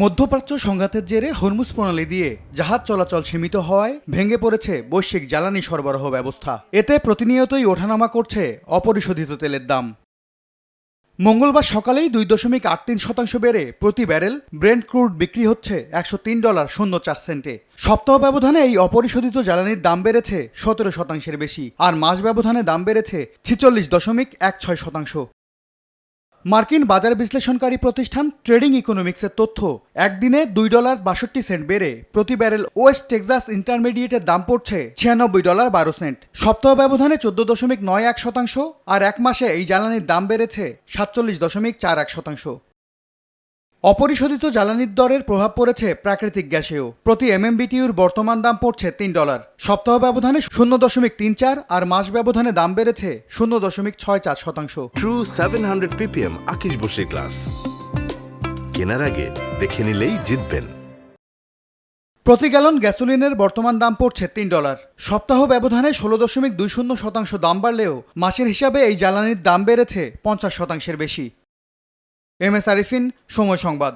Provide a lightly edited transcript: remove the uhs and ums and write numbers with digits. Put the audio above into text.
মধ্যপ্রাচ্য সংঘাতের জেরে হরমুজ প্রণালী দিয়ে জাহাজ চলাচল সীমিত হওয়ায় ভেঙে পড়েছে বৈশ্বিক জ্বালানি সরবরাহ ব্যবস্থা। এতে প্রতিনিয়তই ওঠানামা করছে অপরিশোধিত তেলের দাম। মঙ্গলবার সকালেই 2.83% বেড়ে প্রতি ব্যারেল ব্রেন্ট ক্রুড বিক্রি হচ্ছে $103.04। সপ্তাহ ব্যবধানে এই অপরিশোধিত জ্বালানির দাম বেড়েছে 17% বেশি, আর মাস ব্যবধানে দাম বেড়েছে 46.16%। মার্কিন বাজার বিশ্লেষণকারী প্রতিষ্ঠান ট্রেডিং ইকোনমিক্সের তথ্য, একদিনে $2.62 বেড়ে প্রতি ব্যারেল ওয়েস্ট টেক্সাস ইন্টারমিডিয়েটের দাম পড়ছে $96.12। সপ্তাহ ব্যবধানে 14.91%, আর এক মাসে এই জ্বালানির দাম বেড়েছে 47.41%। অপরিশোধিত জ্বালানির দরের প্রভাব পড়েছে প্রাকৃতিক গ্যাসেও। প্রতি এমএমবিটিউর বর্তমান দাম পড়ছে $3। সপ্তাহ ব্যবধানে 0.34, আর মাস ব্যবধানে দাম বেড়েছে 0.64%। ট্রু 700 ppm আকিশ বসির গ্লাস কেনার আগে দেখে নিলেই জিতবেন। প্রতি গ্যালন গ্যাসোলিনের বর্তমান দাম পড়ছে $3। সপ্তাহ ব্যবধানে 16.20% দাম বাড়লেও মাসের হিসাবে এই জ্বালানির দাম বেড়েছে 50%-এর বেশি। এম এস আরিফিন, সময় সংবাদ।